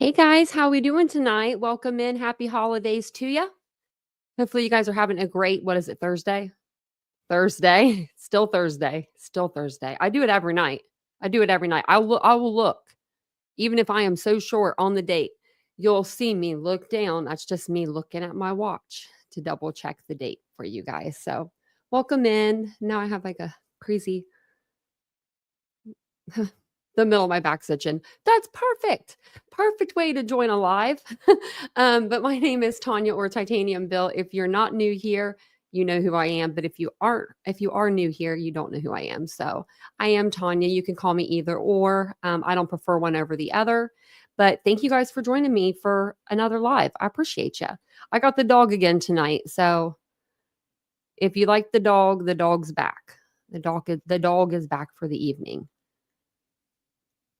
Hey guys, how we doing tonight? Welcome in. Happy holidays to you. Hopefully you guys are having a great, what is it, Thursday? Thursday. Still Thursday. Still Thursday. I do it every night. I do it every night. I will look. Even if I am so short on the date, you'll see me look down. That's just me looking at my watch to double check the date for you guys. So welcome in. Now I have like a crazy the middle of my back's itching. That's perfect. Perfect way to join a live. But my name is Tanya or Titanium Built. If you're not new here, you know who I am. But if you are new here, you don't know who I am. So I am Tanya. You can call me either or. I don't prefer one over the other. But thank you guys for joining me for another live. I appreciate you. I got the dog again tonight. So if you like the dog's back. The dog is back for the evening.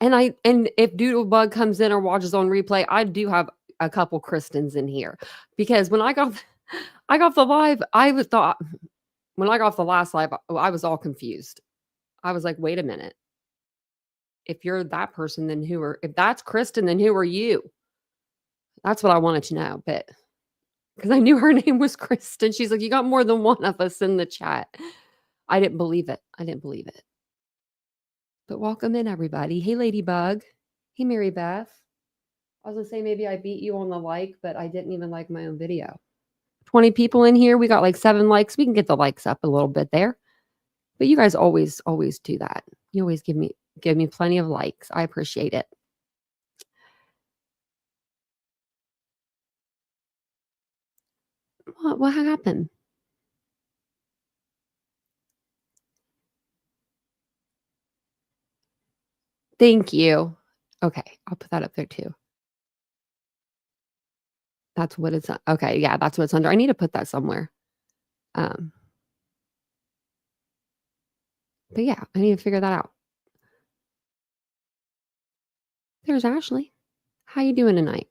And if Doodlebug comes in or watches on replay, I do have a couple Kristens in here because when I got I got the live, thought when I got off the last live, I was all confused. I was like, wait a minute. If you're that person, then if that's Kristen, then who are you? That's what I wanted to know. But because I knew her name was Kristen, she's like, you got more than one of us in the chat. I didn't believe it. I didn't believe it. But welcome in, everybody. Hey, Ladybug. Hey, Mary Beth. I was gonna say maybe I beat you on the like, but I didn't even like my own video. 20 people in here. We got like 7 likes. We can get the likes up a little bit there. But you guys always do that. You always give me plenty of likes. I appreciate it. What happened? Thank you. Okay, I'll put that up there too. That's what it's okay. Yeah, that's what it's under. I need to put that somewhere. Um, but yeah, I need to figure that out. There's Ashley. How you doing tonight?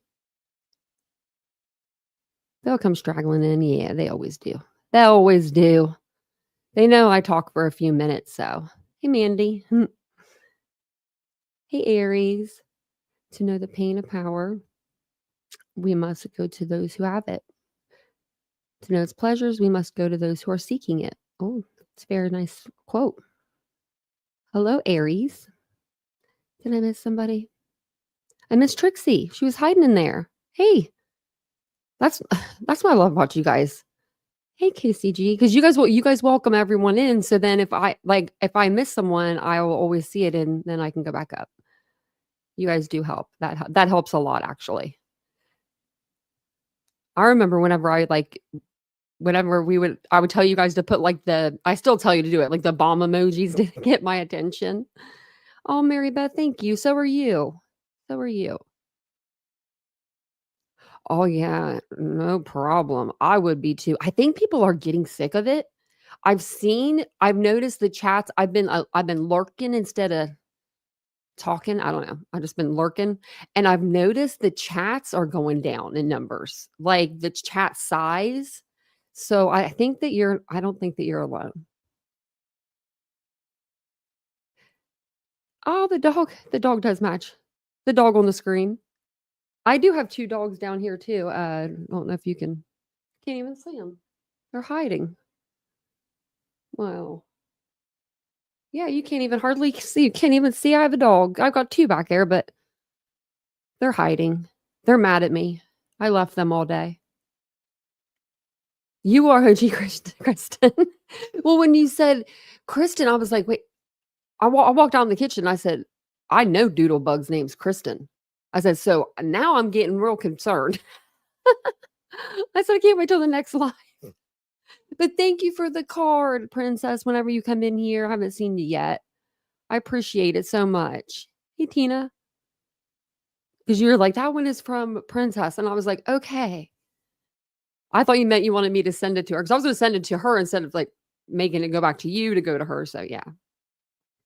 They'll come straggling in. Yeah, they always do. They always do. They know I talk for a few minutes, so hey, Mandy. Hey, Aries. To know the pain of power, we must go to those who have it. To know its pleasures, we must go to those who are seeking it. Oh, it's a very nice quote. Hello, Aries. Did I miss somebody? I miss Trixie. She was hiding in there. Hey, that's that's what I love about you guys. Hey, KCG, because you guys welcome everyone in. So then if I miss someone, I will always see it and then I can go back up. You guys do help. That helps a lot, actually. I remember whenever I would tell you guys to put I still tell you to do it, like the bomb emojis to get my attention. Oh, Mary Beth, thank you. So are you. So are you. Oh yeah, no problem. I would be too. I think people are getting sick of it. I've noticed the chats. I've been lurking instead of talking. I don't know. I've just been lurking and I've noticed the chats are going down in numbers, like the chat size. So I don't think that you're alone. Oh, the dog does match. The dog on the screen. I do have 2 dogs down here too. I don't know if you can't even see them. They're hiding. Wow. Yeah, you can't even hardly see. You can't even see I have a dog. I've got 2 back there, but they're hiding. They're mad at me. I left them all day. You are OG Kristen. Well, when you said Kristen, I was like, wait. I walked out in the kitchen. I said, I know Doodlebug's name's Kristen. I said, so now I'm getting real concerned. I said, I can't wait till the next live. But thank you for the card, Princess. Whenever you come in here, I haven't seen you yet. I appreciate it so much. Hey, Tina. Because you're like, that one is from Princess. And I was like, okay. I thought you meant you wanted me to send it to her. Because I was going to send it to her instead of like making it go back to you to go to her. So yeah.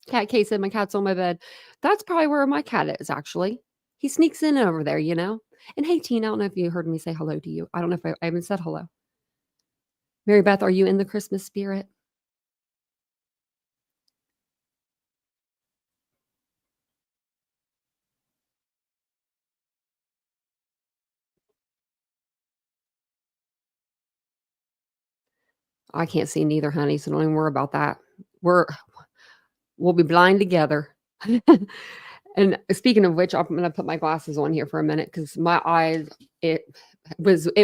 Cat K said, my cat's on my bed. That's probably where my cat is, actually. He sneaks in over there, you know? And hey, Tina, I don't know if you heard me say hello to you. I don't know if I even said hello. Mary Beth, are you in the Christmas spirit? I can't see neither, honey, so don't even worry about that. We'll be blind together. And speaking of which, I'm gonna put my glasses on here for a minute because my eyes, it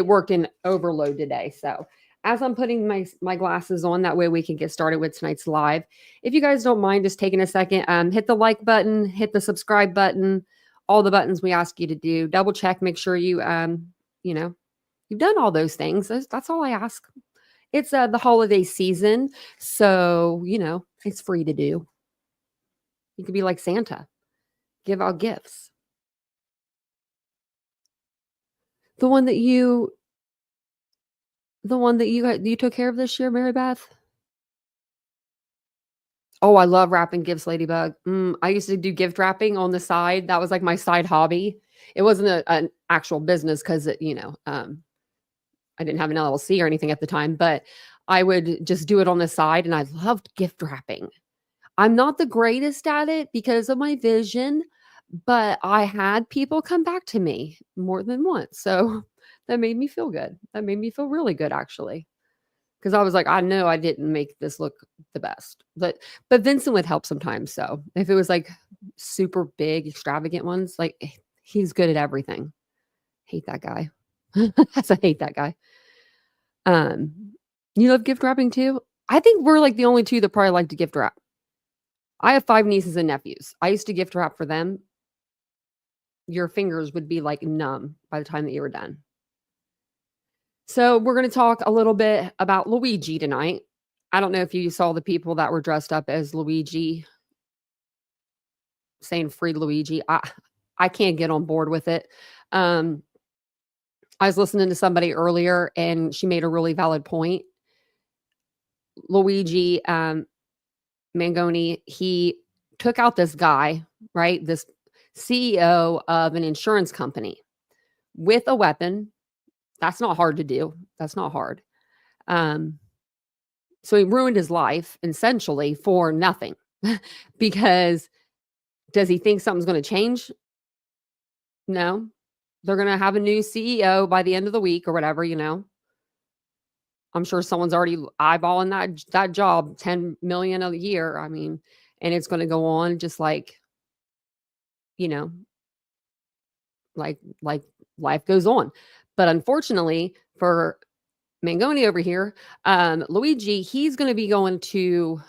worked in overload today. So as I'm putting my glasses on, that way we can get started with tonight's live. If you guys don't mind just taking a second, hit the like button, hit the subscribe button, all the buttons we ask you to do. Double check, make sure you you know, you've done all those things. That's all I ask. It's the holiday season, so it's free to do. You could be like Santa, give out gifts. The one that you you took care of this year, Mary Beth? Oh, I love wrapping gifts, Ladybug. I used to do gift wrapping on the side. That was like my side hobby. It wasn't an actual business because I didn't have an LLC or anything at the time, but I would just do it on the side, and I loved gift wrapping. I'm not the greatest at it because of my vision, but I had people come back to me more than once. So that made me feel good. That made me feel really good, actually. Because I was like, I know I didn't make this look the best, but Vincent would help sometimes. So if it was like super big, extravagant ones, like he's good at everything. Hate that guy. I hate that guy. You love gift wrapping too? I think we're like the only two that probably like to gift wrap. I have 5 nieces and nephews. I used to gift wrap for them. Your fingers would be like numb by the time that you were done. So we're going to talk a little bit about Luigi tonight. I don't know if you saw the people that were dressed up as Luigi saying free Luigi. I can't get on board with it. I was listening to somebody earlier and she made a really valid point. Luigi Mangione, he took out this guy, right? This CEO of an insurance company with a weapon. That's not hard to do. That's not hard. So he ruined his life essentially for nothing because does he think something's going to change? No. They're going to have a new CEO by the end of the week or whatever, I'm sure someone's already eyeballing that job, 10 million a year. I mean, and it's going to go on just like, like life goes on. But unfortunately for Mangione over here, Luigi, he's going to be going to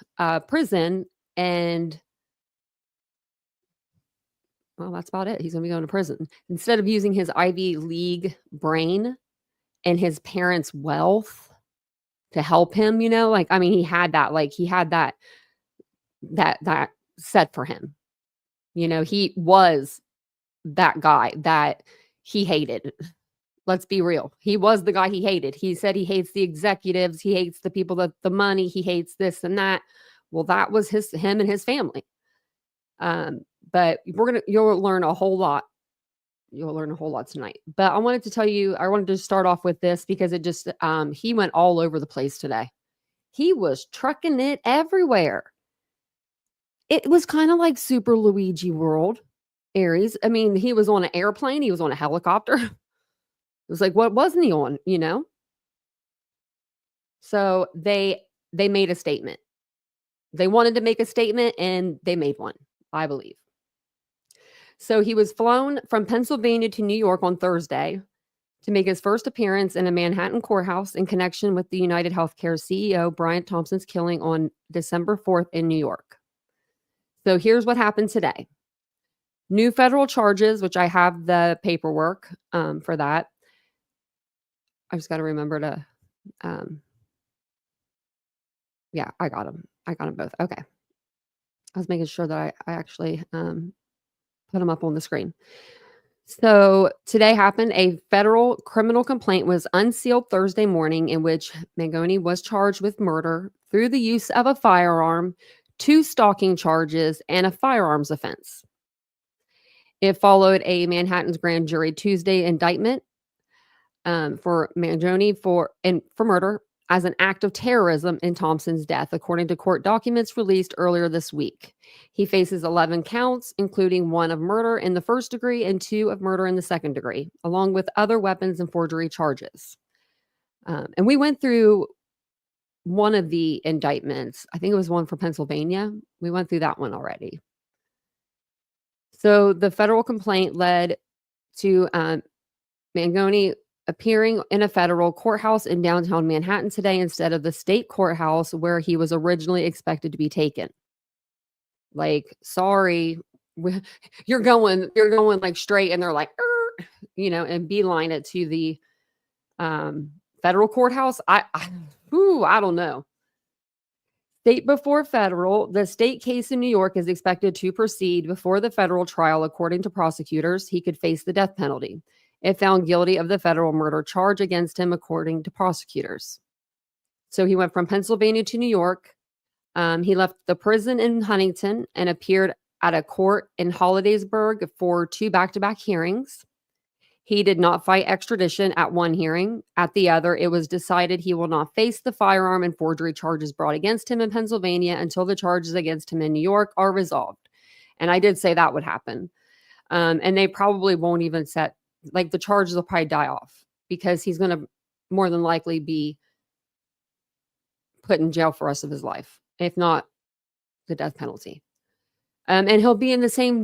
prison, and well, that's about it. He's going to be going to prison instead of using his Ivy League brain and his parents' wealth to help him. He had that set for him. He was that guy that he hated. Let's be real. He was the guy he hated. He said he hates the executives. He hates the people that the money. He hates this and that. Well, that was him and his family. But you'll learn a whole lot. You'll learn a whole lot tonight. But I wanted to start off with this because it just, he went all over the place today. He was trucking it everywhere. It was kind of like Super Luigi World, Aries. I mean, he was on an airplane. He was on a helicopter. It was like, what wasn't he on, So they made a statement. They wanted to make a statement and they made one, I believe. So he was flown from Pennsylvania to New York on Thursday to make his first appearance in a Manhattan courthouse in connection with the UnitedHealthcare CEO Brian Thompson's killing on December 4th in New York. So here's what happened today. New federal charges, which I have the paperwork for that. I just got to remember to, yeah, I got them. I got them both. Okay. I was making sure that I actually put them up on the screen. So today happened. A federal criminal complaint was unsealed Thursday morning in which Mangione was charged with murder through the use of a firearm, 2 stalking charges, and a firearms offense. It followed a Manhattan's grand jury Tuesday indictment for Mangione for murder as an act of terrorism in Thompson's death, according to court documents released earlier this week. He faces 11 counts, including 1 of murder in the first degree and 2 of murder in the second degree, along with other weapons and forgery charges. And we went through one of the indictments. I think it was one for Pennsylvania. We went through that one already. So the federal complaint led to Mangione appearing in a federal courthouse in downtown Manhattan today instead of the state courthouse where he was originally expected to be taken. Like, sorry, you're going like straight, and they're like, and beeline it to the federal courthouse. I don't know. State before federal, the state case in New York is expected to proceed before the federal trial. According to prosecutors, he could face the death penalty if found guilty of the federal murder charge against him, according to prosecutors. So he went from Pennsylvania to New York. He left the prison in Huntington and appeared at a court in Hollidaysburg for 2 back-to-back hearings. He did not fight extradition at one hearing. At the other, it was decided he will not face the firearm and forgery charges brought against him in Pennsylvania until the charges against him in New York are resolved. And I did say that would happen. And they probably won't even set, like, the charges will probably die off because he's going to more than likely be put in jail for the rest of his life, if not the death penalty. And he'll be in the same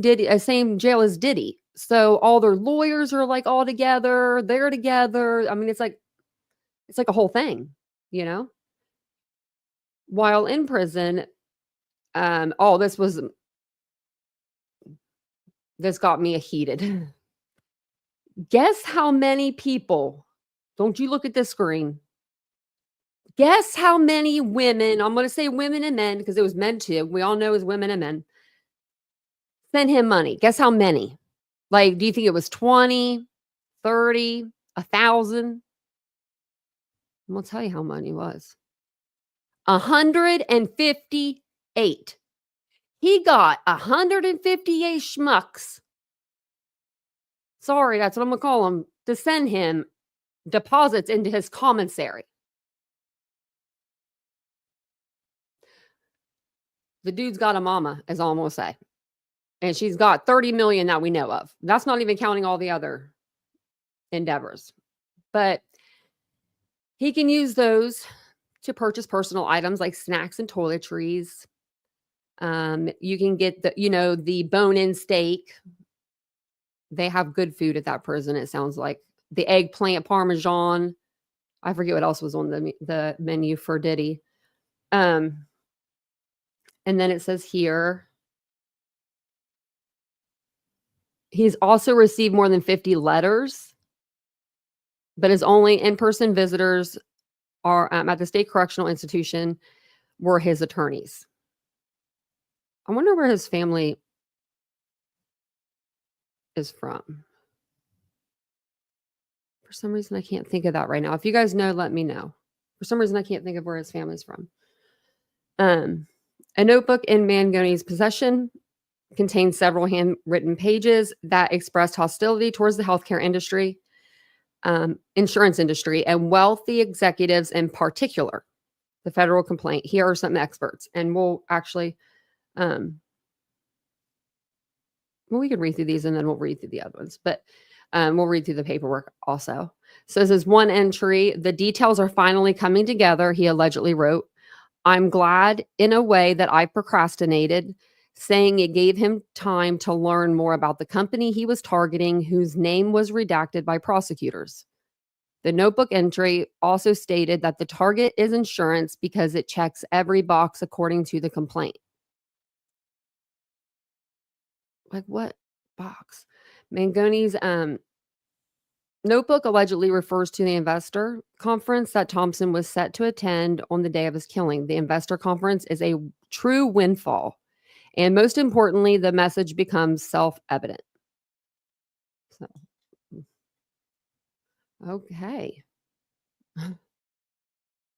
jail as Diddy. So all their lawyers are like all together. They're together. I mean, it's like a whole thing, While in prison, this got me heated. Guess how many people? Don't you look at this screen. Guess how many women? I'm going to say women and men because it was men too. We all know it was women and men. Send him money. Guess how many? Like, do you think it was 20, 30, 1,000? I'm going to tell you how many it was. 158. He got 158 schmucks. Sorry, that's what I'm going to call them. To send him deposits into his commissary. The dude's got a mama, as all I'm going to say. And she's got 30 million that we know of. That's not even counting all the other endeavors. But he can use those to purchase personal items like snacks and toiletries. You can get the bone-in steak. They have good food at that prison, it sounds like. The eggplant parmesan. I forget what else was on the menu for Diddy. And then it says here, he's also received more than 50 letters, but his only in-person visitors are at the state correctional institution were his attorneys. I wonder where his family is from. For some reason, I can't think of that right now. If you guys know, let me know. For some reason, I can't think of where his family's from. A notebook in Mangone's possession contains several handwritten pages that expressed hostility towards the healthcare industry, insurance industry, and wealthy executives in particular. The federal complaint. Here are some experts, and we'll actually, we could read through these and then we'll read through the other ones, but we'll read through the paperwork also. So this is one entry. The details are finally coming together, he allegedly wrote. I'm glad in a way that I procrastinated, saying it gave him time to learn more about the company he was targeting, whose name was redacted by prosecutors. The notebook entry also stated that the target is insurance because it checks every box according to the complaint. Like, what box? Mangone's notebook allegedly refers to the investor conference that Thompson was set to attend on the day of his killing. The investor conference is a true windfall. And most importantly, the message becomes self-evident. So, okay.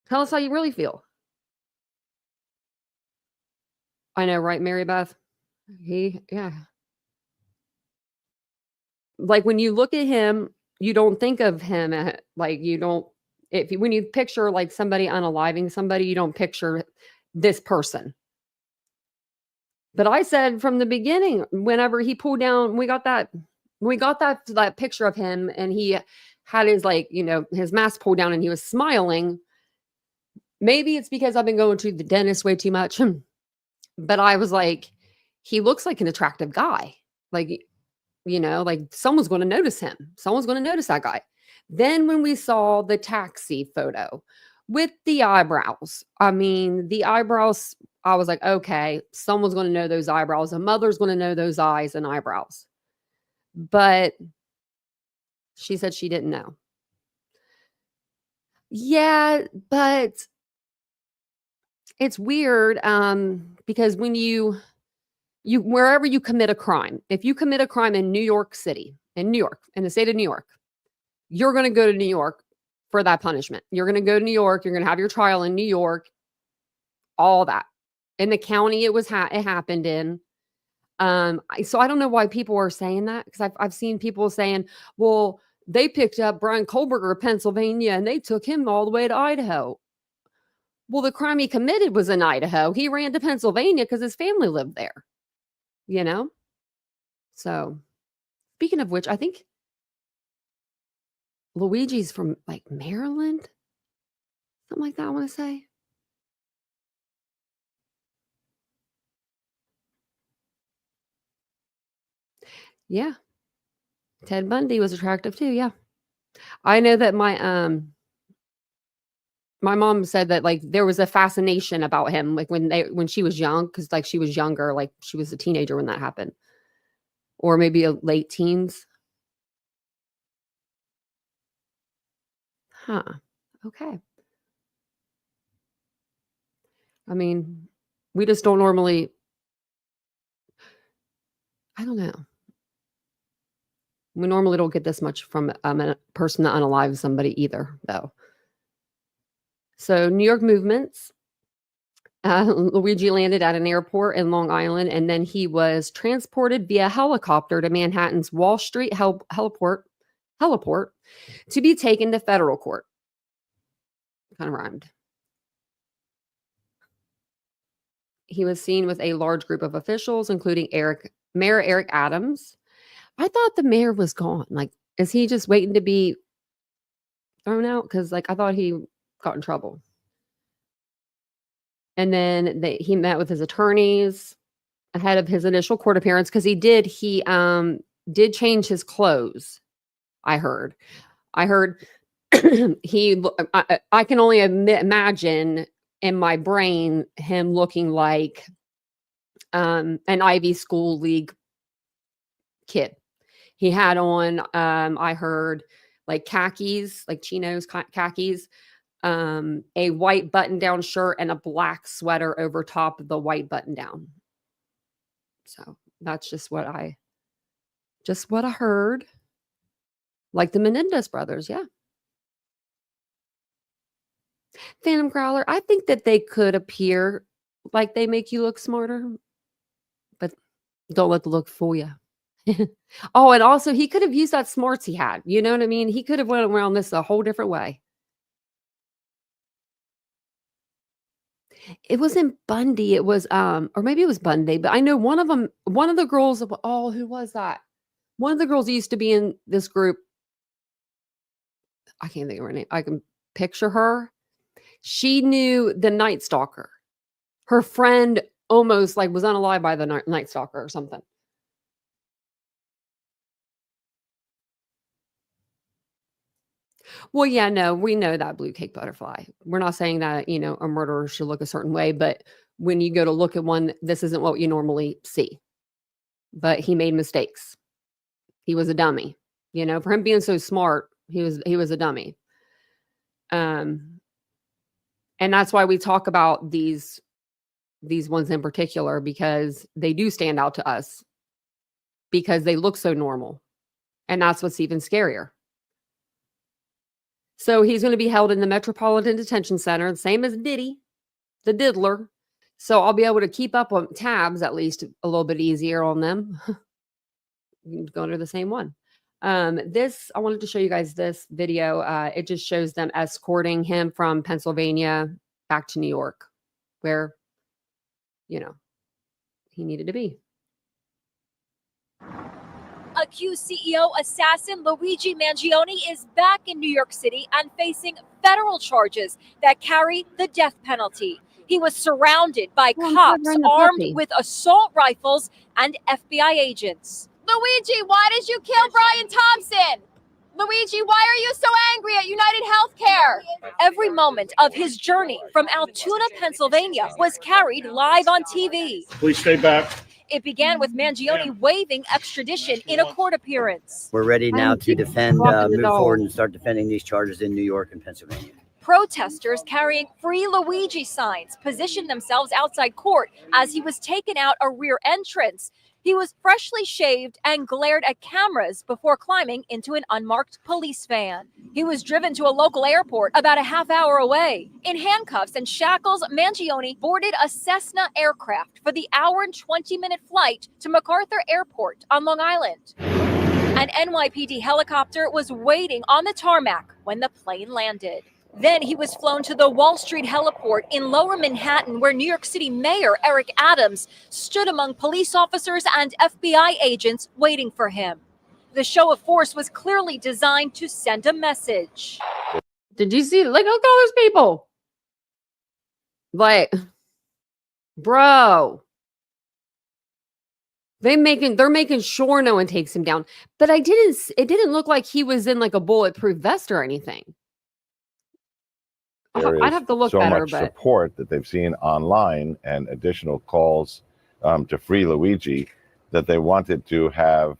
Tell us how you really feel. I know, right, Mary Beth? Yeah. Like, when you look at him, you don't think of him like you don't. When you picture like somebody unaliving somebody, you don't picture this person. But I said from the beginning, whenever he pulled down, we got that picture of him, and he had his his mask pulled down, and he was smiling. maybe it's because I've been going to the dentist way too much, but I was like, he looks like an attractive guy. Like, like someone's going to notice him. Someone's going to notice that guy. Then when we saw the taxi photo with the eyebrows, I mean, the eyebrows, I was like, okay, someone's going to know those eyebrows. A mother's going to know those eyes and eyebrows. But she said she didn't know. Yeah, but it's weird because when you wherever you commit a crime, if you commit a crime in New York City, in the state of New York, you're going to go to New York for that punishment. You're going to go to New York. You're going to have your trial in New York, all that. In the county it happened in. So I don't know why people are saying that, because I've seen people saying, well, they picked up Brian Kohlberger of Pennsylvania and they took him all the way to Idaho. Well, the crime he committed was in Idaho. He ran to Pennsylvania because his family lived there, So speaking of which, I think Luigi's from like Maryland, something like that, I want to say. Yeah. Ted Bundy was attractive too. Yeah. I know that my mom said that like there was a fascination about him, like when she was young, because like she was younger, like she was a teenager when that happened, or maybe a late teens. Huh. Okay. I mean, we just don't normally, I don't know. We normally don't get this much from a person that unalives somebody either, though. So New York movements. Luigi landed at an airport in Long Island, and then he was transported via helicopter to Manhattan's Wall Street heliport to be taken to federal court. Kind of rhymed. He was seen with a large group of officials, including Mayor Eric Adams. I thought the mayor was gone. Like, is he just waiting to be thrown out? Because, like, I thought he got in trouble. And then he met with his attorneys ahead of his initial court appearance, because he did change his clothes. I heard I can only imagine in my brain him looking like an Ivy School League kid. He had on I heard like khakis, like chinos, khakis, a white button-down shirt and a black sweater over top of the white button-down. So that's just what I heard. Like the Menendez brothers, yeah. Phantom Growler, I think that they could appear like they make you look smarter, but don't let the look fool you. Oh, and also he could have used that smarts he had. You know what I mean? He could have went around this a whole different way. It wasn't Bundy. It was, or maybe it was Bundy, but I know one of the girls, who was that? One of the girls used to be in this group. I can't think of her name. I can picture her. She knew the Night Stalker. Her friend almost like was unalive by the Night Stalker or something. Well, yeah, no, we know that blue cake butterfly. We're not saying that, a murderer should look a certain way, but when you go to look at one, this isn't what you normally see. But he made mistakes. He was a dummy. For him being so smart, he was a dummy. And that's why we talk about these ones in particular, because they do stand out to us because they look so normal. And that's what's even scarier. So he's going to be held in the Metropolitan Detention Center, the same as Diddy, the diddler. So I'll be able to keep up on tabs at least a little bit easier on them. Go under the same one. I wanted to show you guys this video. It just shows them escorting him from Pennsylvania back to New York, where, he needed to be. A accused CEO assassin Luigi Mangione is back in New York City and facing federal charges that carry the death penalty. He was surrounded by cops armed with assault rifles and FBI agents. Luigi, why did you kill Brian Thompson? Luigi, why are you so angry at UnitedHealthcare? Every moment of his journey from Altoona, Pennsylvania was carried live on TV. Please stay back. It began with Mangione waiving extradition in a court appearance. We're ready now to defend, move forward and start defending these charges in New York and Pennsylvania. Protesters carrying Free Luigi signs positioned themselves outside court as he was taken out a rear entrance. He was freshly shaved and glared at cameras before climbing into an unmarked police van. He was driven to a local airport about a half hour away. In handcuffs and shackles, Mangione boarded a Cessna aircraft for the hour and 20-minute flight to MacArthur Airport on Long Island. An NYPD helicopter was waiting on the tarmac when the plane landed. Then he was flown to the Wall Street heliport in Lower Manhattan, where New York City Mayor Eric Adams stood among police officers and FBI agents waiting for him. The show of force was clearly designed to send a message. Did you see? Like, look at all those people. Like, bro. They're making sure no one takes him down. But it didn't look like he was in like a bulletproof vest or anything. I'd have to look so better, much but support that they've seen online and additional calls to free Luigi that they wanted to have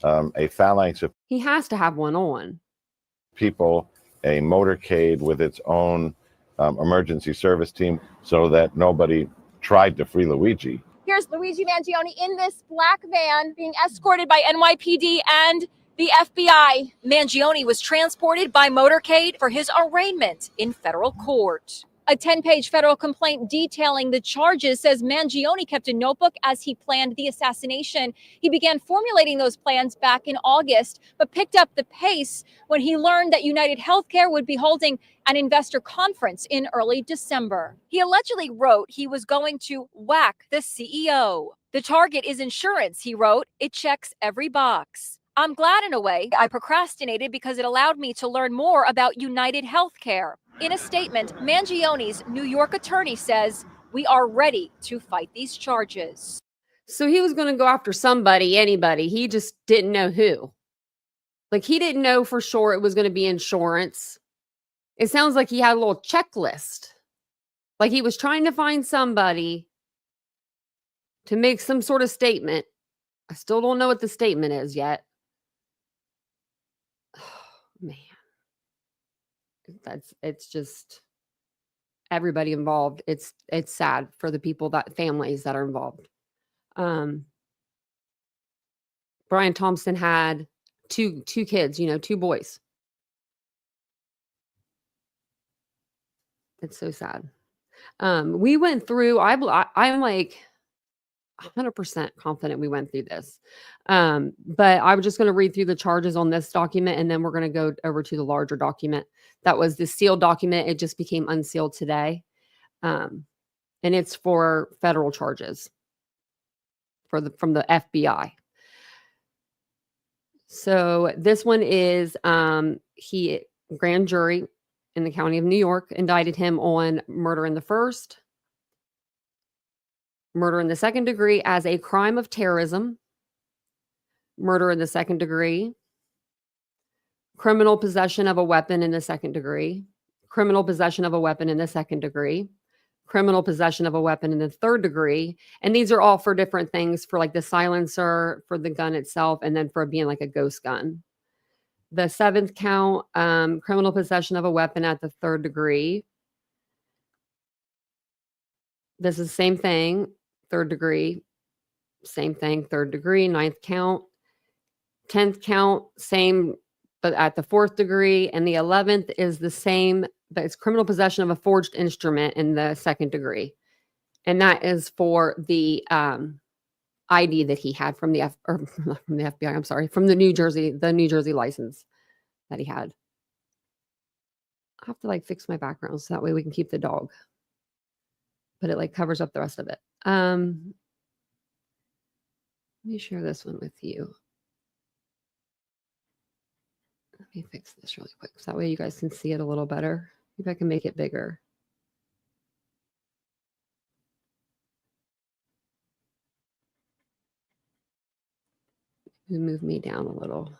a phalanx of he has to have one on. people, a motorcade with its own emergency service team, so that nobody tried to free Luigi. Here's Luigi Mangione in this black van being escorted by NYPD and the FBI. Mangione was transported by motorcade for his arraignment in federal court. A 10-page federal complaint detailing the charges says Mangione kept a notebook as he planned the assassination. He began formulating those plans back in August, but picked up the pace when he learned that UnitedHealthcare would be holding an investor conference in early December. He allegedly wrote he was going to whack the CEO. The target is insurance, he wrote. It checks every box. I'm glad in a way I procrastinated because it allowed me to learn more about UnitedHealthcare. In a statement, Mangione's New York attorney says, "We are ready to fight these charges." So he was going to go after somebody, anybody. He just didn't know who. Like, he didn't know for sure it was going to be insurance. It sounds like he had a little checklist. Like he was trying to find somebody to make some sort of statement. I still don't know what the statement is yet. Man, it's just everybody involved. It's sad for the people, that families that are involved. Brian Thompson had two kids, two boys. It's so sad. We went through, I'm like 100% confident we went through this. But I'm just going to read through the charges on this document, and then we're going to go over to the larger document. That was the sealed document. It just became unsealed today. And it's for federal charges from the FBI. So this one is grand jury in the county of New York indicted him on murder in the first, murder in the second degree as a crime of terrorism, murder in the second degree, criminal possession of a weapon in the second degree, criminal possession of a weapon in the second degree, criminal possession of a weapon in the third degree. And these are all for different things, for like the silencer, for the gun itself, and then for being like a ghost gun. The seventh count, criminal possession of a weapon at the third degree. This is the same thing, third degree, same thing, third degree. Ninth count, 10th count, same, but at the fourth degree. And the 11th is the same, but it's criminal possession of a forged instrument in the second degree. And that is for the ID that he had from the FBI, I'm sorry, from the New Jersey license that he had. I have to like fix my background so that way we can keep the dog. But it like covers up the rest of it. Let me share this one with you. Let me fix this really quick so that way you guys can see it a little better. Maybe I can make it bigger. Move me down a little.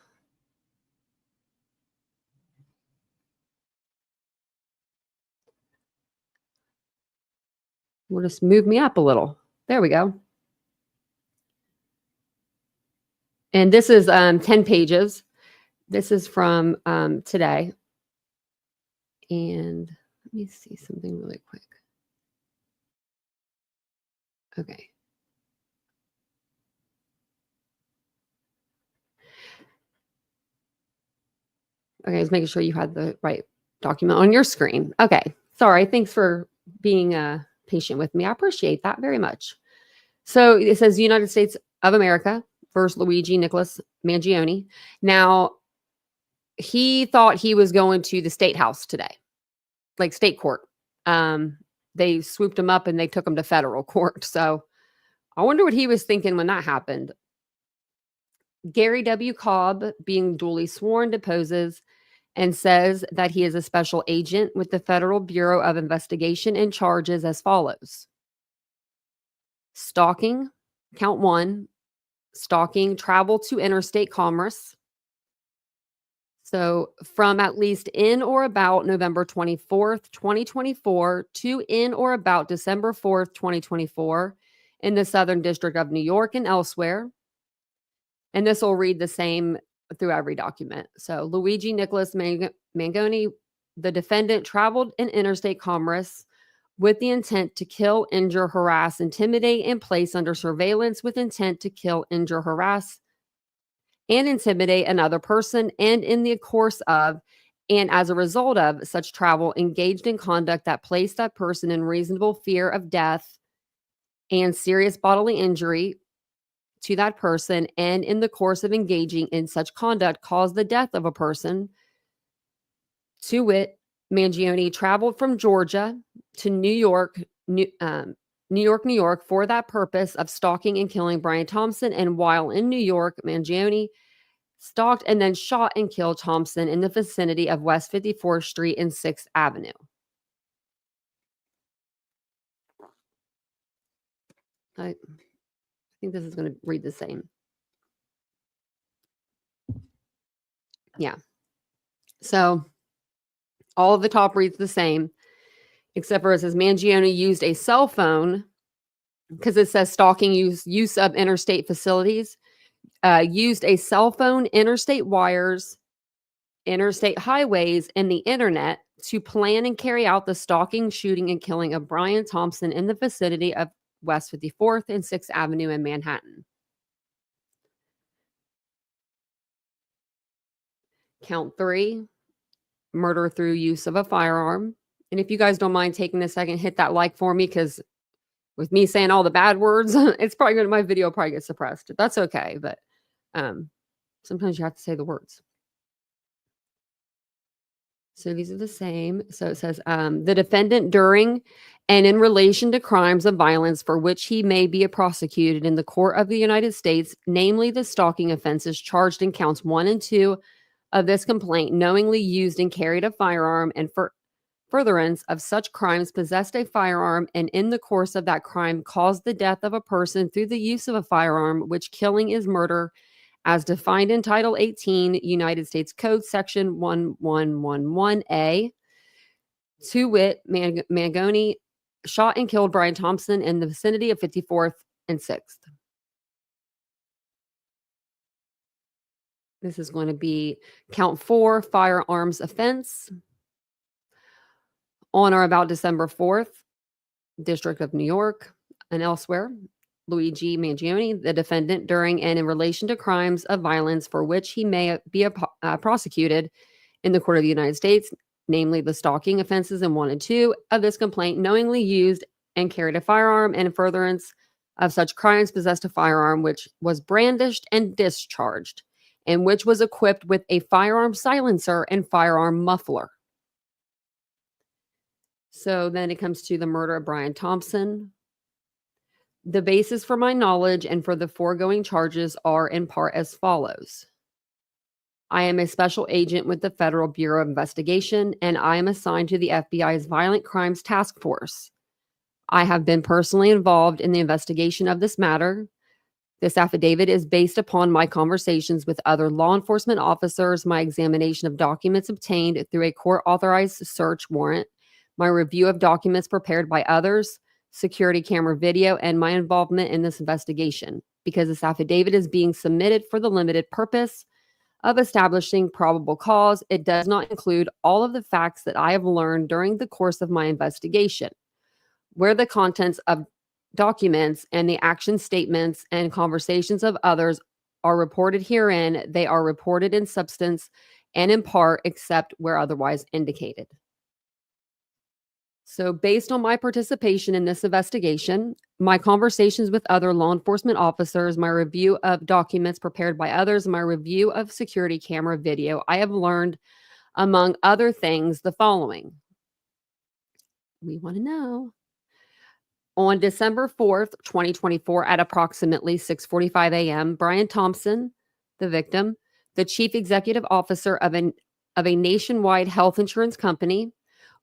We'll just move me up a little. There we go. And this is 10 pages. This is from today. And let me see something really quick. Okay. Okay, I was making sure you had the right document on your screen. Okay, sorry. Thanks for being patient with me. I appreciate that very much. So it says United States of America versus Luigi Nicholas Mangione. Now, he thought he was going to the state house today, like state court. They swooped him up and they took him to federal court. So I wonder what he was thinking when that happened. Gary W. Cobb, being duly sworn, deposes and says that he is a special agent with the Federal Bureau of Investigation and charges as follows. Stalking, count 1, stalking, travel to interstate commerce. So from at least in or about November 24th, 2024 to in or about December 4th, 2024 in the Southern District of New York and elsewhere. And this will read the same through every document. So Luigi Nicholas Mangione, the defendant, traveled in interstate commerce with the intent to kill, injure, harass, intimidate, and place under surveillance with intent to kill, injure, harass, and intimidate another person, and in the course of, and as a result of such travel, engaged in conduct that placed that person in reasonable fear of death and serious bodily injury to that person, and in the course of engaging in such conduct caused the death of a person. To wit, Mangione traveled from Georgia to New York, New York for that purpose of stalking and killing Brian Thompson, and while in New York, Mangione stalked and then shot and killed Thompson in the vicinity of West 54th Street and 6th Avenue. I think this is going to read the same. Yeah. So all of the top reads the same, except for it says Mangione used a cell phone, because it says stalking use of interstate facilities, used a cell phone, interstate wires, interstate highways, and the internet to plan and carry out the stalking, shooting, and killing of Brian Thompson in the vicinity of West 54th and 6th Avenue in Manhattan. Count 3, murder through use of a firearm. And if you guys don't mind taking a second, hit that like for me, because with me saying all the bad words, it's probably going to, my video probably gets suppressed. That's okay, but sometimes you have to say the words. So these are the same. So it says the defendant during and in relation to crimes of violence for which he may be prosecuted in the court of the United States, namely the stalking offenses charged in counts 1 and 2 of this complaint, knowingly used and carried a firearm, and for furtherance of such crimes possessed a firearm, and in the course of that crime caused the death of a person through the use of a firearm, which killing is murder, as defined in Title 18, United States Code, Section 1111A. To wit, Mangione shot and killed Brian Thompson in the vicinity of 54th and 6th. This is going to be count 4, firearms offense. On or about December 4th, District of New York and elsewhere, Luigi Mangione, the defendant during and in relation to crimes of violence for which he may be prosecuted in the court of the United States, namely the stalking offenses in 1 and 2 of this complaint, knowingly used and carried a firearm, and in furtherance of such crimes possessed a firearm which was brandished and discharged, and which was equipped with a firearm silencer and firearm muffler. So then it comes to the murder of Brian Thompson. The basis for my knowledge and for the foregoing charges are in part as follows. I am a special agent with the Federal Bureau of Investigation, and I am assigned to the FBI's Violent Crimes Task Force. I have been personally involved in the investigation of this matter. This affidavit is based upon my conversations with other law enforcement officers, my examination of documents obtained through a court-authorized search warrant, my review of documents prepared by others, security camera video, and my involvement in this investigation. Because this affidavit is being submitted for the limited purpose of establishing probable cause, it does not include all of the facts that I have learned during the course of my investigation. Where the contents of documents and the action statements and conversations of others are reported herein, they are reported in substance and in part, except where otherwise indicated. So based on my participation in this investigation, my conversations with other law enforcement officers, my review of documents prepared by others, my review of security camera video, I have learned, among other things, the following. We want to know. On December 4th, 2024, at approximately 6:45 a.m., Brian Thompson, the victim, the chief executive officer of a nationwide health insurance company,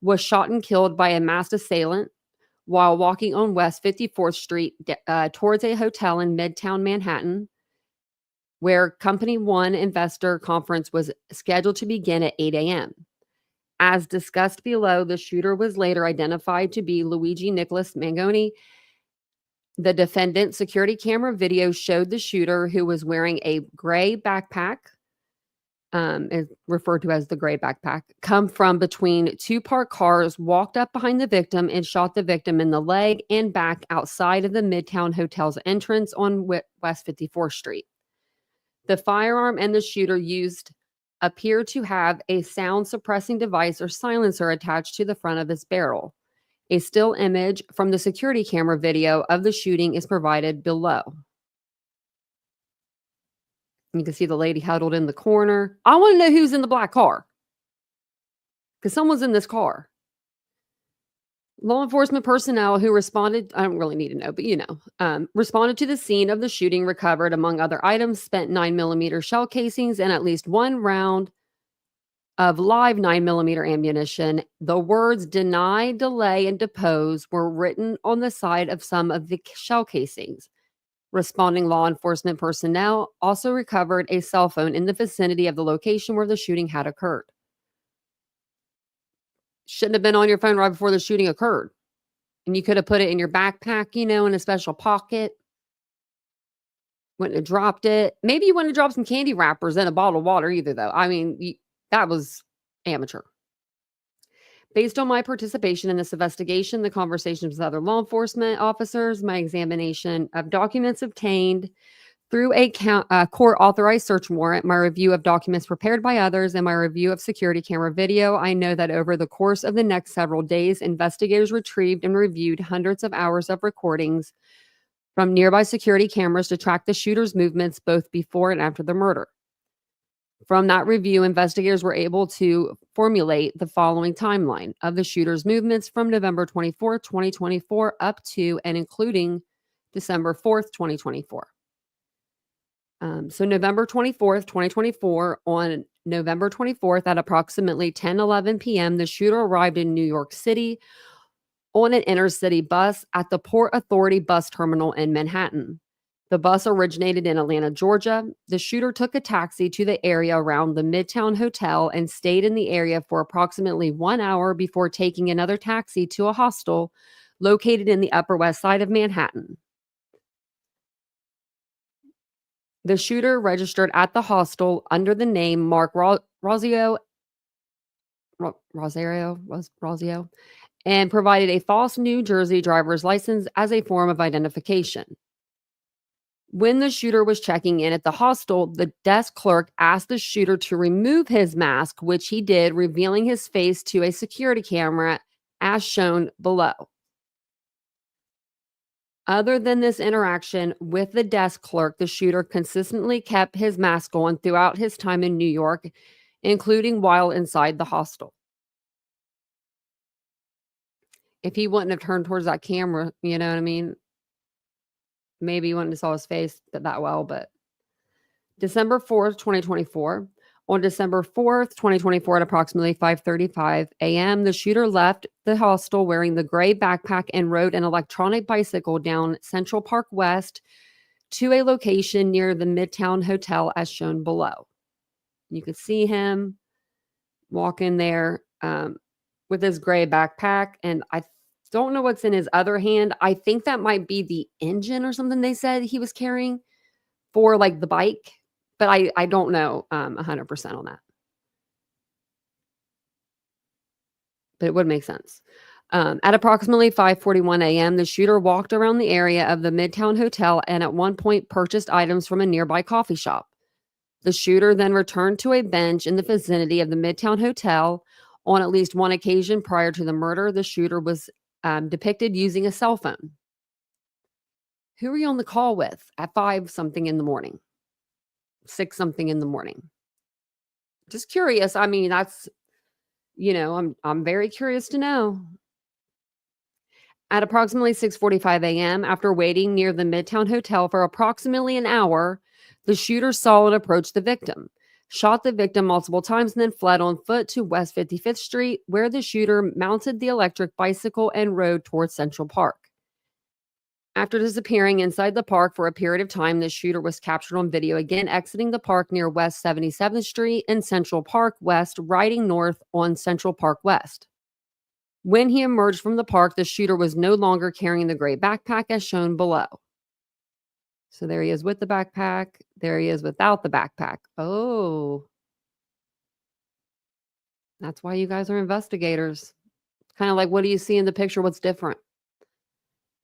was shot and killed by a masked assailant while walking on West 54th Street towards a hotel in Midtown Manhattan, where Company One investor conference was scheduled to begin at 8 a.m. As discussed below, the shooter was later identified to be Luigi Nicholas Mangione. The defendant's security camera video showed the shooter, who was wearing a gray backpack, is referred to as the gray backpack, come from between two parked cars, walked up behind the victim, and shot the victim in the leg and back outside of the Midtown Hotel's entrance on West 54th Street. The firearm and the shooter used appear to have a sound suppressing device or silencer attached to the front of its barrel. A still image from the security camera video of the shooting is provided below. You can see the lady huddled in the corner. I want to know who's in the black car, because someone's in this car. Law enforcement personnel who responded, I don't really need to know, but responded to the scene of the shooting, recovered, among other items, spent 9mm shell casings and at least one round of live 9mm ammunition. The words "deny, delay, and depose" were written on the side of some of the shell casings. Responding law enforcement personnel also recovered a cell phone in the vicinity of the location where the shooting had occurred. Shouldn't have been on your phone right before the shooting occurred. And you could have put it in your backpack, in a special pocket. Wouldn't have dropped it. Maybe you wouldn't have dropped some candy wrappers in a bottle of water either, though. I mean, that was amateur. Based on my participation in this investigation, the conversations with other law enforcement officers, my examination of documents obtained through a court-authorized search warrant, my review of documents prepared by others, and my review of security camera video, I know that over the course of the next several days, investigators retrieved and reviewed hundreds of hours of recordings from nearby security cameras to track the shooter's movements both before and after the murder. From that review, investigators were able to formulate the following timeline of the shooter's movements from November 24, 2024 up to and including December 4th, 2024. So November 24th, 2024, on November 24th at approximately 10:11 p.m., the shooter arrived in New York City on an intercity bus at the Port Authority bus terminal in Manhattan. The bus originated in Atlanta, Georgia. The shooter took a taxi to the area around the Midtown Hotel and stayed in the area for approximately 1 hour before taking another taxi to a hostel located in the Upper West Side of Manhattan. The shooter registered at the hostel under the name Mark Rosario and provided a false New Jersey driver's license as a form of identification. When the shooter was checking in at the hostel, the desk clerk asked the shooter to remove his mask, which he did, revealing his face to a security camera as shown below. Other than this interaction with the desk clerk, the shooter consistently kept his mask on throughout his time in New York, including while inside the hostel. If he wouldn't have turned towards that camera, you know what I mean? Maybe you wouldn't have saw his face that well, but December 4th, 2024, On December 4th, 2024, at approximately 5:35 a.m., the shooter left the hostel wearing the gray backpack and rode an electronic bicycle down Central Park West to a location near the Midtown Hotel as shown below. You could see him walking there with his gray backpack, and I don't know what's in his other hand. I think that might be the engine or something they said he was carrying for like the bike, but I don't know 100% on that. But it would make sense. At approximately 5:41 a.m., the shooter walked around the area of the Midtown Hotel and at one point purchased items from a nearby coffee shop. The shooter then returned to a bench in the vicinity of the Midtown Hotel. On at least one occasion prior to the murder, the shooter was depicted using a cell phone. Who were you on the call with at 5-something in the morning? 6-something in the morning? Just curious. I mean, that's, I'm very curious to know. At approximately 6:45 a.m., after waiting near the Midtown Hotel for approximately an hour, the shooter saw and approached the victim, shot the victim multiple times, and then fled on foot to West 55th Street, where the shooter mounted the electric bicycle and rode towards Central Park. After disappearing inside the park for a period of time, the shooter was captured on video again exiting the park near West 77th Street and Central Park West, riding north on Central Park West. When he emerged from the park, the shooter was no longer carrying the gray backpack as shown below. So there he is with the backpack. There he is without the backpack. Oh. That's why you guys are investigators. Kind of like, what do you see in the picture? What's different?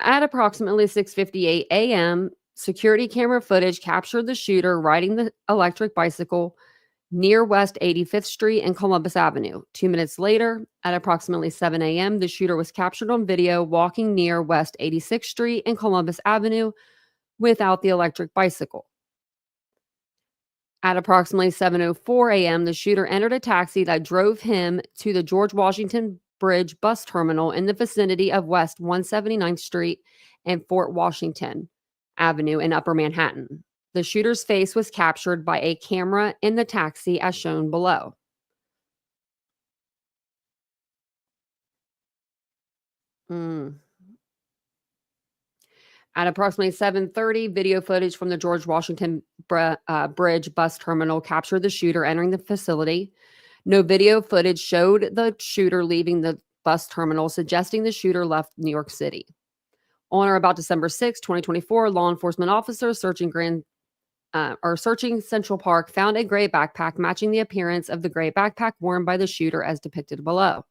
At approximately 6:58 a.m., security camera footage captured the shooter riding the electric bicycle near West 85th Street and Columbus Avenue. 2 minutes later, at approximately 7 a.m., the shooter was captured on video walking near West 86th Street and Columbus Avenue without the electric bicycle. At approximately 7:04 a.m., the shooter entered a taxi that drove him to the George Washington Bridge bus terminal in the vicinity of West 179th Street and Fort Washington Avenue in Upper Manhattan. The shooter's face was captured by a camera in the taxi as shown below. At approximately 7:30, video footage from the George Washington Bridge bus terminal captured the shooter entering the facility. No video footage showed the shooter leaving the bus terminal, suggesting the shooter left New York City. On or about December 6, 2024, law enforcement officers searching Central Park found a gray backpack matching the appearance of the gray backpack worn by the shooter as depicted below.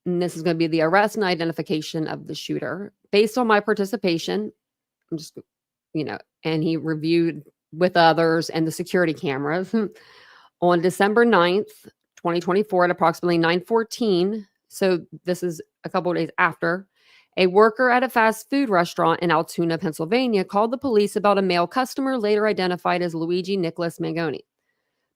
And this is going to be the arrest and identification of the shooter. Based on my participation, I'm just, and he reviewed with others and the security cameras. On December 9th, 2024, at approximately 9:14, so this is a couple of days after, a worker at a fast food restaurant in Altoona, Pennsylvania, called the police about a male customer later identified as Luigi Nicholas Mangione.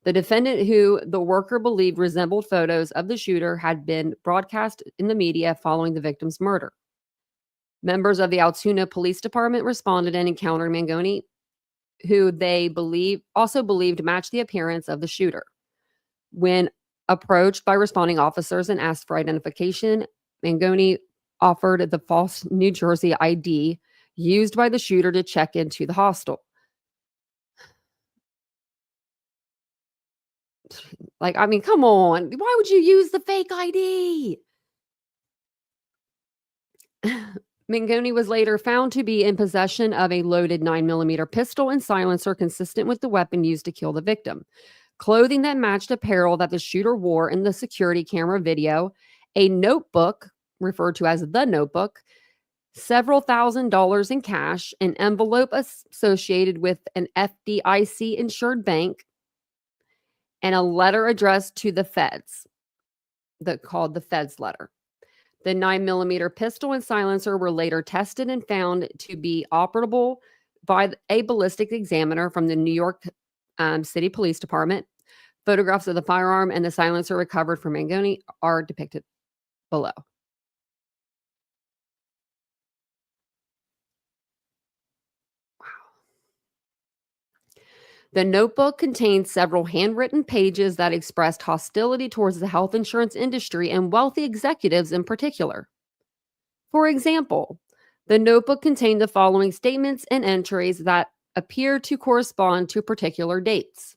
The defendant, who the worker believed resembled photos of the shooter, had been broadcast in the media following the victim's murder. Members of the Altoona Police Department responded and encountered Mangione, who they also believed matched the appearance of the shooter. When approached by responding officers and asked for identification, Mangione offered the false New Jersey ID used by the shooter to check into the hostel. Like, I mean, come on. Why would you use the fake ID? Mangione was later found to be in possession of a loaded 9mm pistol and silencer consistent with the weapon used to kill the victim, clothing that matched apparel that the shooter wore in the security camera video, a notebook referred to as the notebook, several $1,000s in cash, an envelope associated with an FDIC-insured bank, and a letter addressed to the feds, called the feds letter. The 9mm pistol and silencer were later tested and found to be operable by a ballistic examiner from the New York City Police Department. Photographs of the firearm and the silencer recovered from Mangione are depicted below. Wow. The notebook contained several handwritten pages that expressed hostility towards the health insurance industry and wealthy executives in particular. For example, the notebook contained the following statements and entries that appear to correspond to particular dates.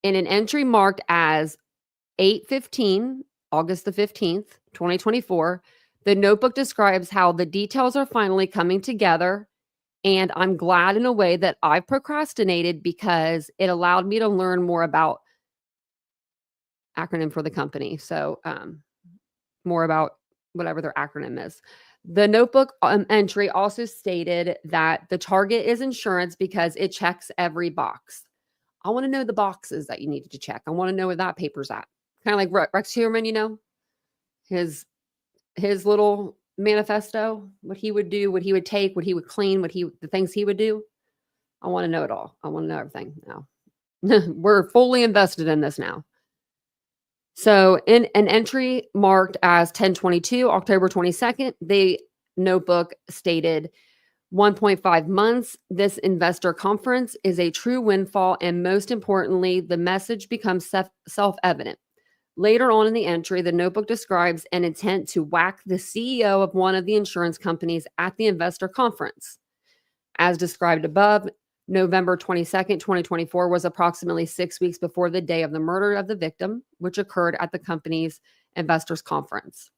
In an entry marked as 8/15, August the 15th, 2024, the notebook describes how the details are finally coming together, and I'm glad in a way that I procrastinated because it allowed me to learn more about acronym for the company. So more about whatever their acronym is. The notebook entry also stated that the target is insurance because it checks every box. I want to know the boxes that you needed to check. I want to know where that paper's at. Kind of like Rex Huerman, his little manifesto, what he would do, what he would take, what he would clean, the things he would do. I want to know it all. I want to know everything now. We're fully invested in this now. So in an entry marked as 10/22, October 22nd, the notebook stated 1.5 months. This investor conference is a true windfall. And most importantly, the message becomes self-evident. Later on in the entry, the notebook describes an intent to whack the CEO of one of the insurance companies at the investor conference. As described above, November 22nd, 2024 was approximately 6 weeks before the day of the murder of the victim, which occurred at the company's investors conference.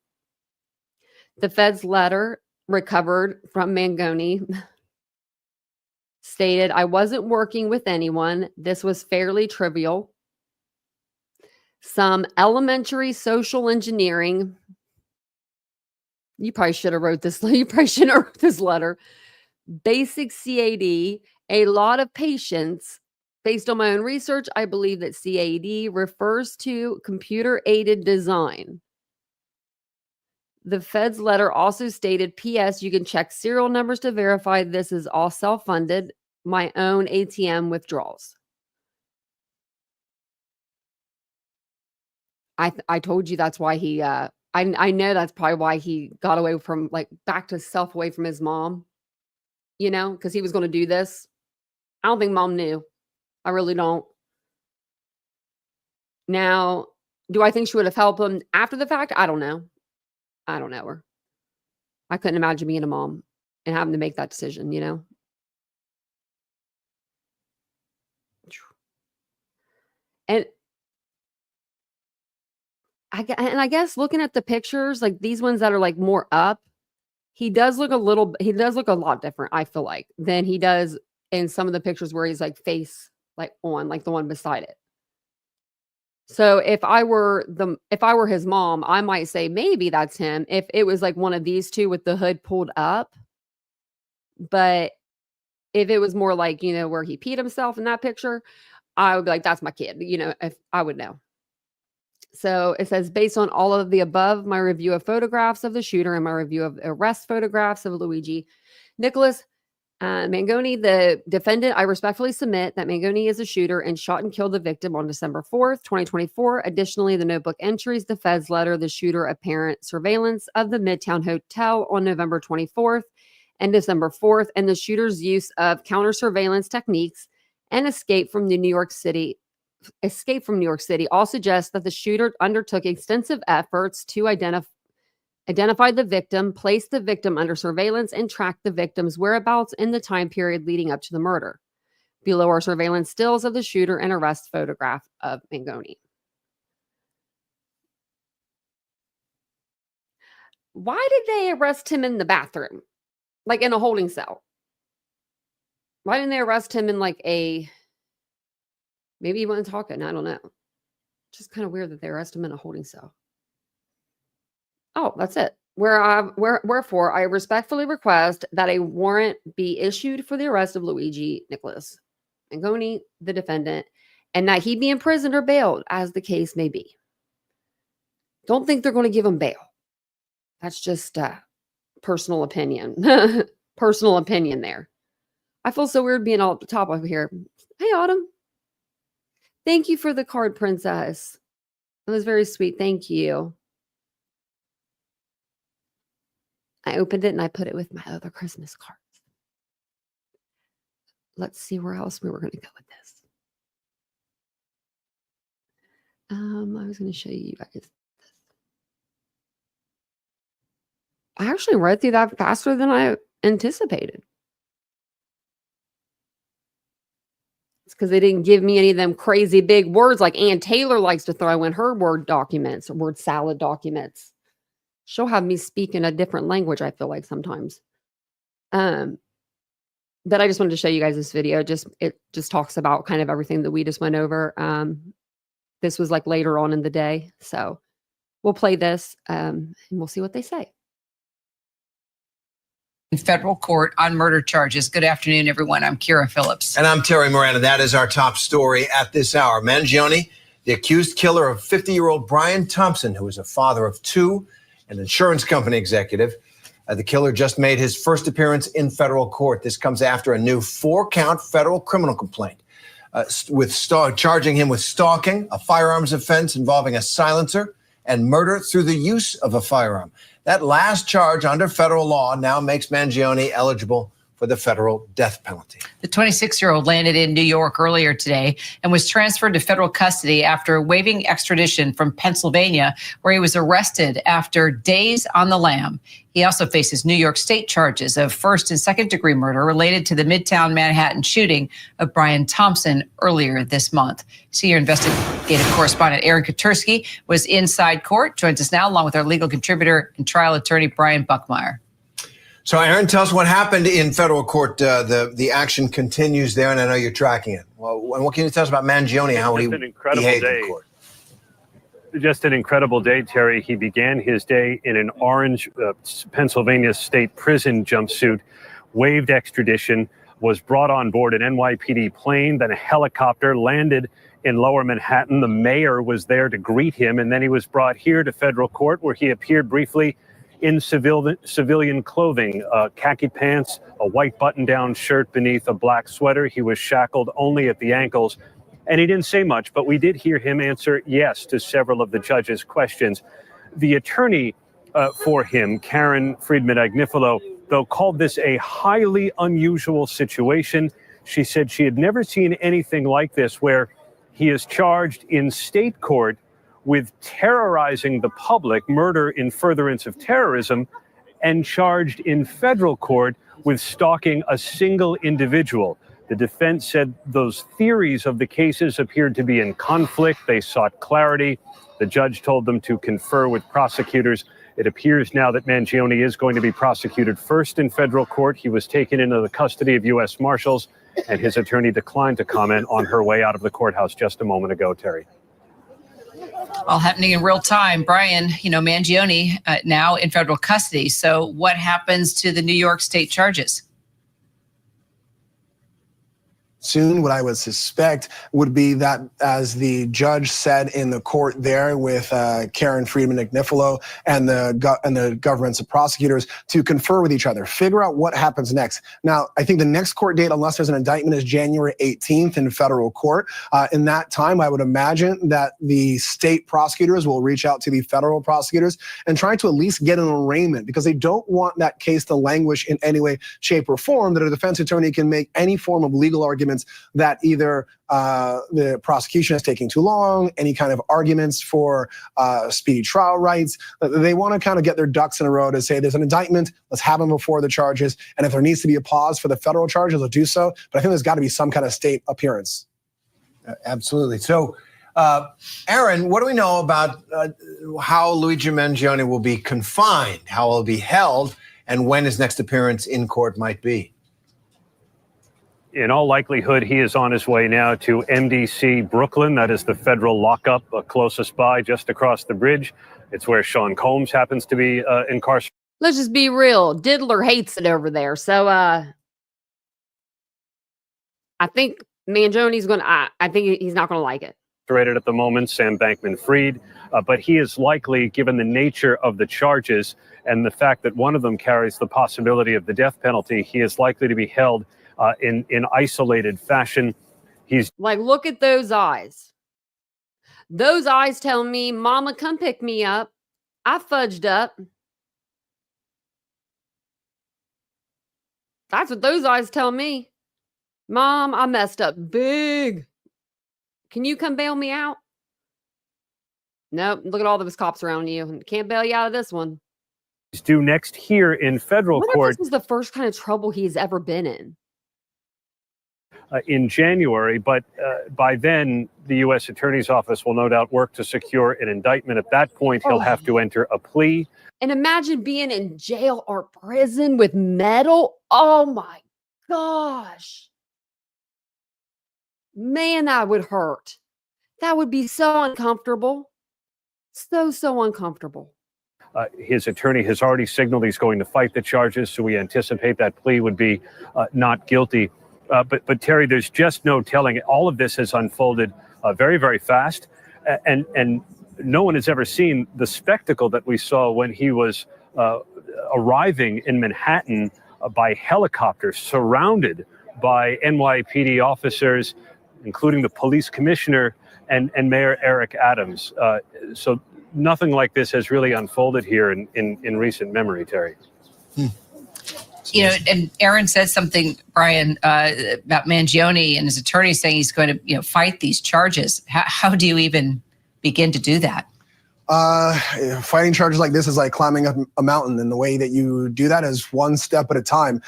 The Fed's letter recovered from Mangione stated, I wasn't working with anyone. This was fairly trivial. Some elementary social engineering. You probably should have wrote this. You probably shouldn't have wrote this letter. Basic CAD, a lot of patience. Based on my own research, I believe that CAD refers to computer-aided design. The Fed's letter also stated, P.S. You can check serial numbers to verify this is all self-funded, my own ATM withdrawals. I told you that's why he, I know that's probably why he got away from, back to self away from his mom, because he was going to do this. I don't think mom knew. I really don't. Now, do I think she would have helped him after the fact? I don't know. I don't know her. I couldn't imagine being a mom and having to make that decision, And I guess looking at the pictures, like these ones that are more up, he does look a lot different, I feel like, than he does in some of the pictures where he's face on, the one beside it. So if I were his mom, I might say maybe that's him. If it was one of these two with the hood pulled up, but if it was more where he peed himself in that picture, I would be like, that's my kid. If I would know. So it says, based on all of the above, my review of photographs of the shooter and my review of arrest photographs of Luigi Nicholas Mangione, the defendant, I respectfully submit that Mangione is a shooter and shot and killed the victim on December 4th, 2024. Additionally, the notebook entries, the Fed's letter, the shooter apparent surveillance of the Midtown Hotel on November 24th and December 4th, and the shooter's use of counter surveillance techniques and escape from New York City all suggests that the shooter undertook extensive efforts to identify the victim, place the victim under surveillance, and track the victim's whereabouts in the time period leading up to the murder. Below are surveillance stills of the shooter and arrest photograph of Mangione. Why did they arrest him in the bathroom? In a holding cell? Why didn't they arrest him in maybe he wasn't talking? I don't know. Just kind of weird that they arrest him in a holding cell. Oh, that's it. Wherefore, I respectfully request that a warrant be issued for the arrest of Luigi Nicholas Mangione, the defendant, and that he be imprisoned or bailed, as the case may be. Don't think they're going to give him bail. That's just personal opinion. Personal opinion there. I feel so weird being all at the top over here. Hey, Autumn. Thank you for the card, Princess. It was very sweet. Thank you. I opened it and I put it with my other Christmas cards. let's see where else we were going to go with this. I was going to show you guys this. I actually read through that faster than I anticipated. It's because they didn't give me any of them crazy big words like Ann Taylor likes to throw in her word documents or word salad documents. She'll have me speak in a different language, I feel like sometimes. But I just wanted to show you guys this video. It just talks about kind of everything that we just went over. This was like later on in the day. So we'll play this and we'll see what they say. In federal court on murder charges. Good afternoon, everyone. I'm Kira Phillips. And I'm Terry Moran, and that is our top story at this hour. Mangione, the accused killer of 50-year-old Brian Thompson, who is a father of two, an insurance company executive. The killer just made his first appearance in federal court. This comes after a new 4-count federal criminal complaint charging him with stalking, a firearms offense involving a silencer, and murder through the use of a firearm. That last charge under federal law now makes Mangione eligible for the federal death penalty. The 26-year-old landed in New York earlier today and was transferred to federal custody after waiving extradition from Pennsylvania, where he was arrested after days on the lam. He also faces New York State charges of first and second degree murder related to the Midtown Manhattan shooting of Brian Thompson earlier this month. Senior investigative correspondent Aaron Katersky was inside court, joins us now along with our legal contributor and trial attorney Brian Buckmeyer. So, Aaron, tell us what happened in federal court. The action continues there, and I know you're tracking it. Well, what can you tell us about Mangione, how he behaved in court? Just an incredible day, Terry. He began his day in an orange Pennsylvania state prison jumpsuit, waived extradition, was brought on board an NYPD plane, then a helicopter, landed in Lower Manhattan. The mayor was there to greet him, and then he was brought here to federal court, where he appeared briefly in civilian clothing, khaki pants, a white button-down shirt beneath a black sweater. He was shackled only at the ankles, and he didn't say much, but we did hear him answer yes to several of the judge's questions. The attorney for him, Karen Friedman-Agnifilo, though, called this a highly unusual situation. She said she had never seen anything like this, where he is charged in state court with terrorizing the public, murder in furtherance of terrorism, and charged in federal court with stalking a single individual. The defense said those theories of the cases appeared to be in conflict. They sought clarity. The judge told them to confer with prosecutors. It appears now that Mangione is going to be prosecuted first in federal court. He was taken into the custody of U.S. Marshals, and his attorney declined to comment on her way out of the courthouse just a moment ago, Terry. All happening in real time. Brian, Mangione now in federal custody. So what happens to the New York State charges? Soon, what I would suspect would be that, as the judge said in the court there with Karen Friedman-Agnifilo and the government's prosecutors, to confer with each other, figure out what happens next. Now, I think the next court date, unless there's an indictment, is January 18th in federal court. In that time, I would imagine that the state prosecutors will reach out to the federal prosecutors and try to at least get an arraignment, because they don't want that case to languish in any way, shape, or form, that a defense attorney can make any form of legal arguments that either the prosecution is taking too long, any kind of arguments for speedy trial rights. They want to kind of get their ducks in a row to say there's an indictment, let's have them before the charges. And if there needs to be a pause for the federal charges, they'll do so. But I think there's got to be some kind of state appearance. Absolutely. So, Aaron, what do we know about how Luigi Mangione will be confined, how he'll be held, and when his next appearance in court might be? In all likelihood, he is on his way now to MDC Brooklyn. That is the federal lockup closest by, just across the bridge. It's where Sean Combs happens to be incarcerated. Let's just be real. Diddler hates it over there. So I think Mangione's going to, I think he's not going to like it. At the moment, Sam Bankman-Fried, but he is likely, given the nature of the charges and the fact that one of them carries the possibility of the death penalty, he is likely to be held in isolated fashion. He's like, look at those eyes. Those eyes tell me, Mama, come pick me up. I fudged up. That's what those eyes tell me. Mom, I messed up big. Can you come bail me out? Nope. Look at all those cops around you. Can't bail you out of this one. He's due next here in I federal wonder if court this was the first kind of trouble he's ever been in. in January. But by then, the U.S. Attorney's Office will no doubt work to secure an indictment. At that point, he'll have to enter a plea. And imagine being in jail or prison with metal. Oh my gosh. Man, that would hurt. That would be so uncomfortable. So uncomfortable. His attorney has already signaled he's going to fight the charges, so we anticipate that plea would be not guilty. But Terry, there's just no telling. All of this has unfolded very, very fast, and no one has ever seen the spectacle that we saw when he was arriving in Manhattan by helicopter, surrounded by NYPD officers, including the police commissioner and Mayor Eric Adams. So nothing like this has really unfolded here in recent memory, Terry. You know, and Aaron said something, Brian, about Mangione and his attorney saying he's going to, fight these charges. How do you even begin to do that? Fighting charges like this is like climbing up a mountain, and the way that you do that is one step at a time.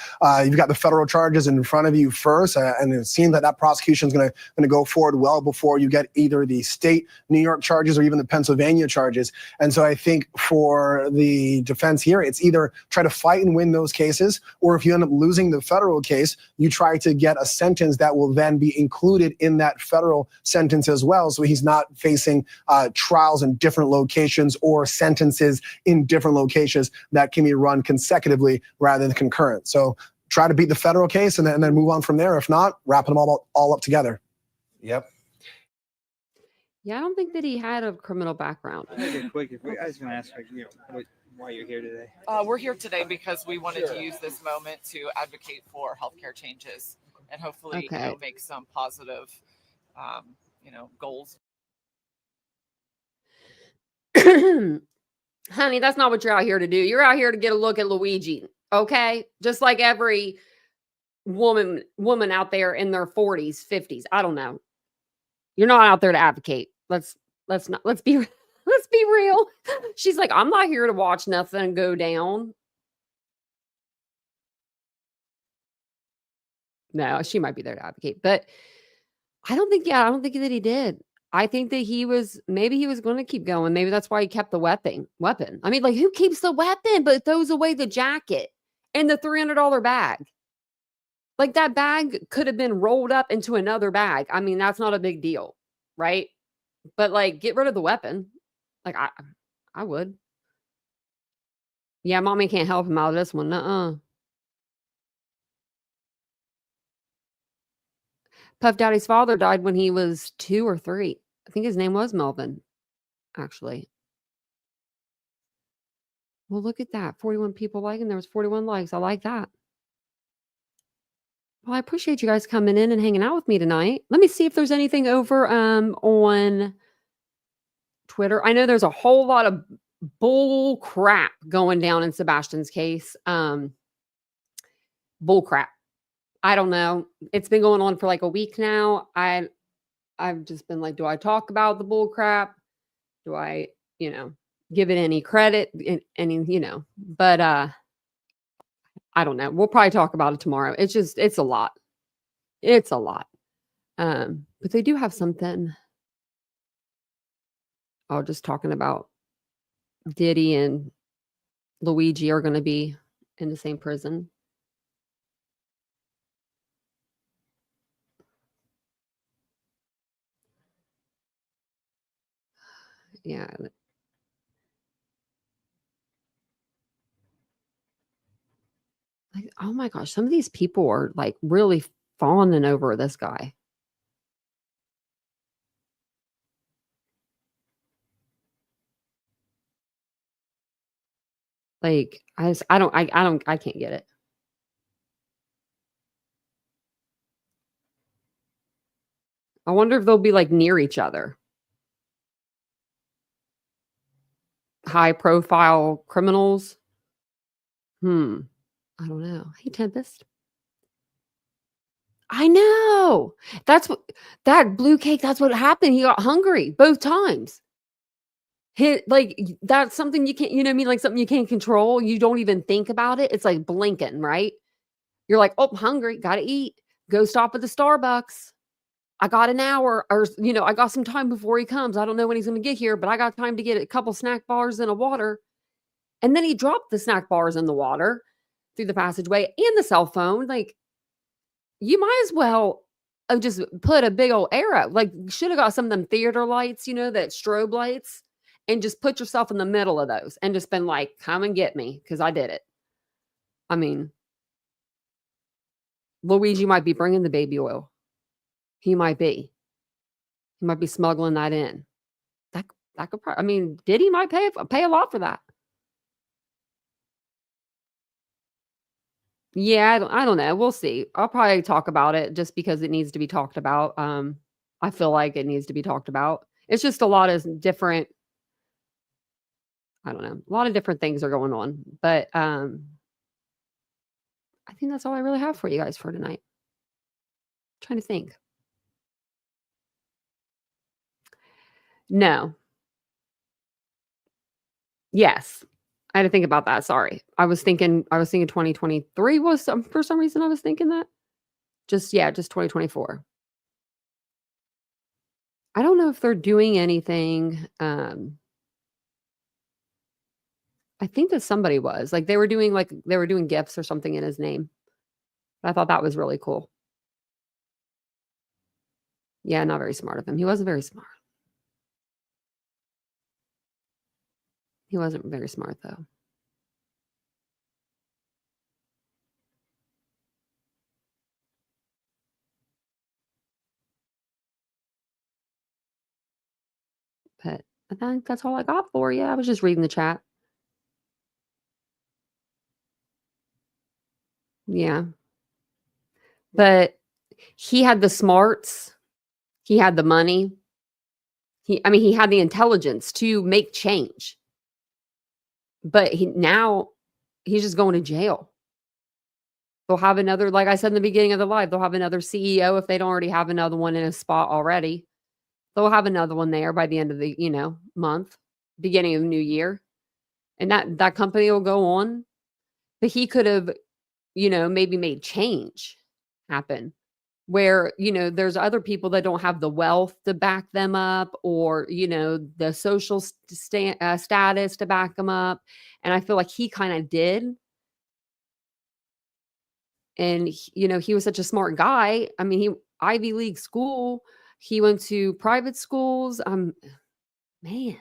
You've got the federal charges in front of you first, and it seems that that prosecution is going to go forward well before you get either the state New York charges or even the Pennsylvania charges. And so I think for the defense here, it's either try to fight and win those cases, or if you end up losing the federal case, you try to get a sentence that will then be included in that federal sentence as well, so he's not facing trials in different locations or sentences in different locations that can be run consecutively rather than concurrent. So try to beat the federal case and then move on from there. If not, wrapping them all up together. Yep. Yeah, I don't think that he had a criminal background. I was going to ask why you're here today. We're here today because we wanted to use this moment to advocate for healthcare changes and hopefully make some positive, goals. Honey, that's not what you're out here to do. You're out here to get a look at Luigi, okay? Just like every woman out there in their 40s, 50s. I don't know. You're not out there to advocate. Let's be real. She's like, I'm not here to watch nothing go down. No, she might be there to advocate, but I don't think that he did. I think that maybe he was going to keep going. Maybe that's why he kept the weapon. I mean, like, who keeps the weapon but throws away the jacket and the $300 bag? Like, that bag could have been rolled up into another bag. I mean, that's not a big deal, right? But like, get rid of the weapon. Like, I would. Yeah, mommy can't help him out of this one. Puff Daddy's father died when he was 2 or 3. I think his name was Melvin, actually. Well, look at that. 41 people liking. There was 41 likes. I like that. Well, I appreciate you guys coming in and hanging out with me tonight. Let me see if there's anything over on Twitter. I know there's a whole lot of bull crap going down in Sebastian's case. Bull crap. I don't know. It's been going on for like a week now. I've just been like, do I talk about the bull crap? Do I, give it any credit? But I don't know. We'll probably talk about it tomorrow. It's a lot. It's a lot. But they do have something. Oh, just talking about Diddy and Luigi are going to be in the same prison. Yeah. Like, oh my gosh, some of these people are like really fawning over this guy. Like, I can't get it. I wonder if they'll be like near each other. High profile criminals. I don't know. Hey, Tempest. I know. That's what that blue cake, that's what happened. He got hungry both times. That's something you can't, you know what I mean? Like something you can't control. You don't even think about it. It's like blinking, right? You're like, oh, I'm hungry, gotta eat. Go stop at the Starbucks. I got an hour, or I got some time before he comes. I don't know when he's gonna get here, but I got time to get a couple snack bars and a water. And then he dropped the snack bars in the water through the passageway and the cell phone. Like, you might as well have just put a big old arrow. Like, should have got some of them theater lights, that strobe lights, and just put yourself in the middle of those and just been like, come and get me, because I did it. I mean, Luigi might be bringing the baby oil. He might be. He might be smuggling that in. That could probably, I mean, Diddy might pay a lot for that. Yeah, I don't know. We'll see. I'll probably talk about it just because it needs to be talked about. I feel like it needs to be talked about. It's just a lot of different, I don't know, a lot of different things are going on. But I think that's all I really have for you guys for tonight. Trying to think. No. Yes. I had to think about that. Sorry. I was thinking 2023 was for some reason I was thinking that. Just 2024. I don't know if they're doing anything. I think that somebody was like they were doing gifts or something in his name. I thought that was really cool. Yeah, not very smart of him. He wasn't very smart. He wasn't very smart though. But I think that's all I got for you. I was just reading the chat. Yeah. But he had the smarts. He had the money. He had the intelligence to make change. But now he's just going to jail. They'll have another, like I said in the beginning of the live, they'll have another CEO if they don't already have another one in a spot already. They'll have another one there by the end of the, month, beginning of the new year. And that company will go on. But he could have, maybe made change happen where, there's other people that don't have the wealth to back them up or, the social status to back them up. And I feel like he kind of did. And, he was such a smart guy. I mean, Ivy League school, he went to private schools. Man,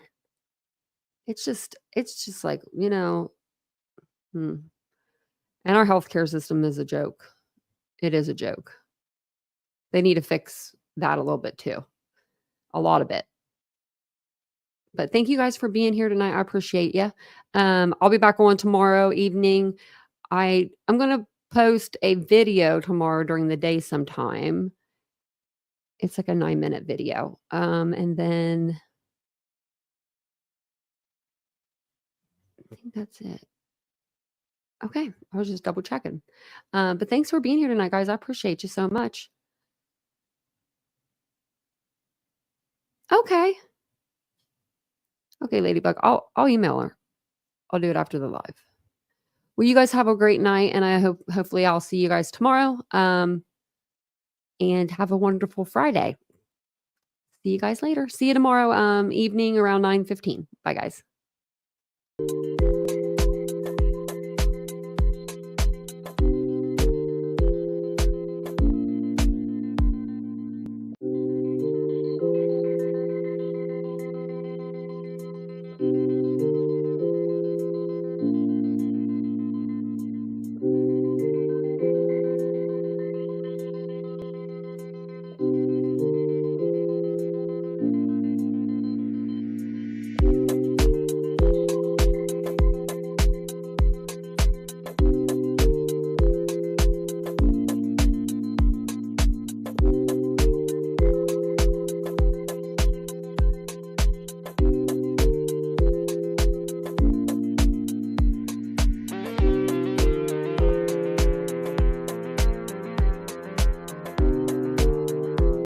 it's just like, and our healthcare system is a joke. It is a joke. They need to fix that a little bit too. A lot of it. But thank you guys for being here tonight. I appreciate you. I'll be back on tomorrow evening. I'm going to post a video tomorrow during the day sometime. It's like a 9-minute video. And then I think that's it. Okay. I was just double checking. But thanks for being here tonight, guys. I appreciate you so much. Okay. Okay, Ladybug. I'll email her. I'll do it after the live. Well, you guys have a great night, and I hopefully I'll see you guys tomorrow. And have a wonderful Friday. See you guys later. See you tomorrow evening around 9:15. Bye, guys.